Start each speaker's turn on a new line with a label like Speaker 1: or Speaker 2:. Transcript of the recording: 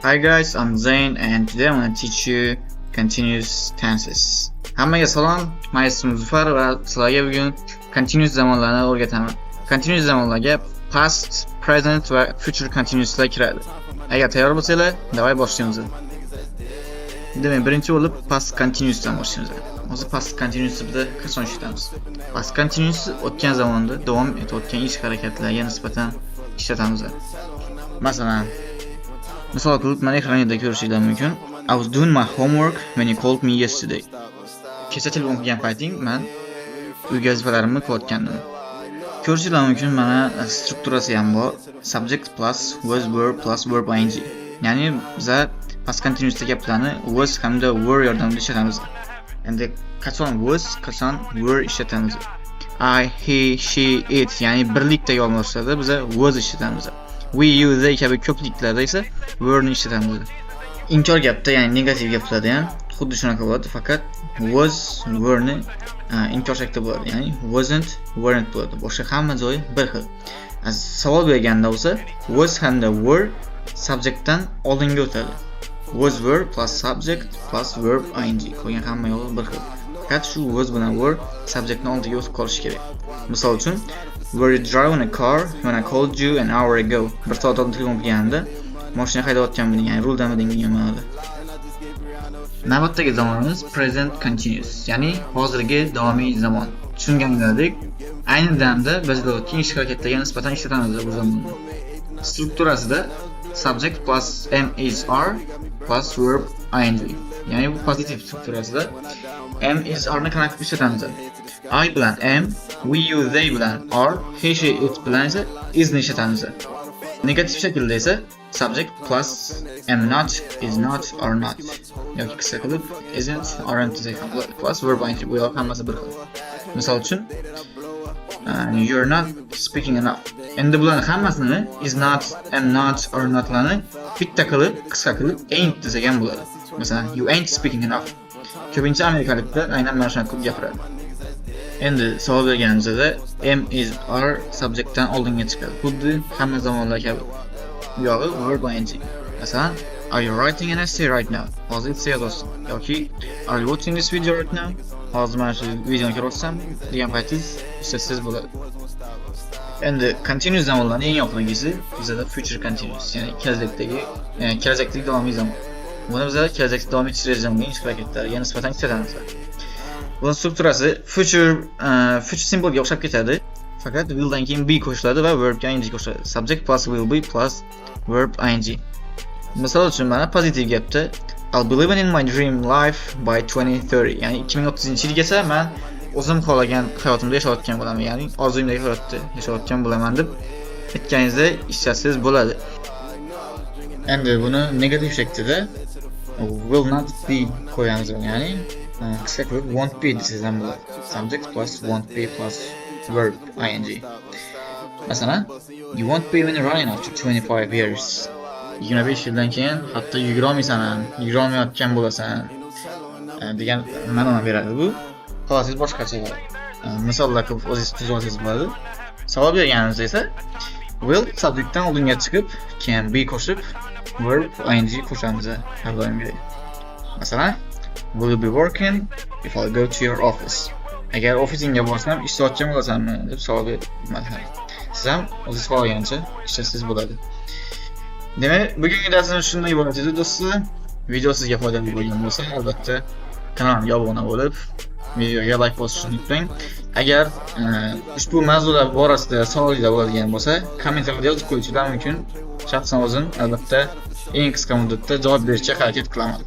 Speaker 1: Hi guys, I'm Zain and today I'm going to teach you continuous tenses. Hammaga salom, men ismim Zufar va sizlarga bugun continuous zamonlarni o'rgataman. Continuous zamonlarga past, present va future continuouslar kiradi. Agar tayyor bo'lsanglar, davay boshlaymiz. Demak, birinchi bo'lib past continuousdan boshlaymiz. Hozir past continuousda qachon ishlatamiz? Past continuous o'tgan zamonda davom etayotgan ish harakatlarga nisbatan ishlatamiz. Masalan, misol qilib mana ekranda ko'rishingiz mumkin. I was doing my homework when you called me yesterday. Kecha telefon qilgan payting men uyga vazifalarimni qilayotgandim. Ko'rishingiz mumkin, mana strukturasi ham bor. Subject plus was verb plus verb ing. Ya'ni biz past continuous gaplarni was hamda were yordamida ishlatamiz. Endi qachon was, qachon were ishlatamiz? I, he, she, it, ya'ni birlikdagi olmashlarda biz was ishlatamiz. We, you, they kabi ko'pliklarda esa were ni ishlatamiz. Inkor gapda, ya'ni negativ gaplarda ham xuddi shunaqa bo'ladi, faqat was, were ni inkor shaklida bo'ladi, ya'ni wasn't, weren't bo'ladi. Boshqa hamma joyi bir xil. Savol berganda bo'lsa, was hamda were subjectdan oldinga o'tadi. Was, were plus subject plus verb ing. Qolgan hamma yo'li bir xil. Faqat shu was bilan were subjectdan oldiga o'tib qolishi kerak. Misol uchun, were you driving a car when I called you an hour ago? Bir soat oldin telefon qilganimda mashina haydayotganmiding, ya'ni ruldamiding degan ma'noda. Navbatdagi zamonimiz present continuous, ya'ni hozirgi davomiy zamon. Tushunganinglardek, ayni damda bajalayotgan ish harakatlarga nisbatan ishlatamiz bu zamonni. Strukturasida subject plus am is are plus verb ing. Ya'ni bu pozitiv strukturasida am is are ni qanaqa ishlatamiz? I bilan am, we, you, they bilan are, he, she, it bilan esa is ni ishlatamiz. Negativ shaklda esa subject plus am not, is not, are not. Yoki qisqa qilib isn't, aren't plus verb ing. Bu yoq hammasi bir xil. Misol uchun, you're not speaking enough. Endi bularning hammasini is not, am not, are not larni bitta qilib, qisqa qilib ain't desak ham bo'ladi. Masalan, you ain't speaking enough. Ko'pincha amerikaliklar aynan mana shuni qilib gapiradi. Endi savol berganimizda am is are subjectdan oldinga chiqadi. Xuddi hamma zamonlar kabi. Bu yog'i verb ing. Masalan, are you writing an essay right now? Hozir essay yozyapsiz. Yoki are you watching this video right now? Hozir mana shu videoni ko'ryapsam degan paytingiz ishlasangiz bo'ladi. Endi continuous zamonlarning eng oxirgisi bizda future continuous, ya'ni kelajakdagi davomiy zamon. Buni biz kelajakda davom etish rejasining ish harakatlariga nisbatan ishlatamiz. Buning strukturasi future simbolga o'xshab ketadi. Faqat will dan keyin be qo'shiladi va verb ga ing qo'shiladi. Subject plus will be plus verb ing. Misol uchun mana pozitiv gapda I'll be living in my dream life by 2030. Ya'ni 2030-yilgacha men o'zim xohlagan hayotimda yashayotgan bo'laman, ya'ni orzuyimdagi hayotda yashayotgan bo'laman deb aytganingizda ishlatsangiz bo'ladi. Endi buni negativ shaklda will not be qo'yamiz, ya'ni qisqa qilib won't be desangiz ham bo'ladi. Subject plus won't be plus verb ing. Masalan, you won't be even running after 25 years. 25 yildan keyin hatto yugura olmaysan, yugura olmayotgan bo'lasan degan ma'noni beradi bu. Xohlasangiz boshqacha misollar qilib o'zingiz tuzib olsangiz bo'ladi. Savol berganimizda esa will subjectdan oldinga chiqib, keyin be qo'shib verb ing qo'shamiz har doimgidek. Masalan, will you be working if I go to your office? Agar ofisingga borsam, ishlayotgan bo'lasanmi deb savol beradi. Siz ham o'zingiz xohlagancha ishlatsangiz bo'ladi. Demak, bugungi darsimiz shunday iborat edi do'stlar. Video sizga foydali bo'lgan bo'lsa, albatta kanalimga obuna bo'lib, videoga like bosishni unutmang. Agar ushbu mavzular borasida savolinglar bo'ladigan bo'lsa, kommentariyada yozib qo'yishingiz mumkin. Shaxsan o'zim albatta eng qisqa muddatda javob berishga harakat qilaman.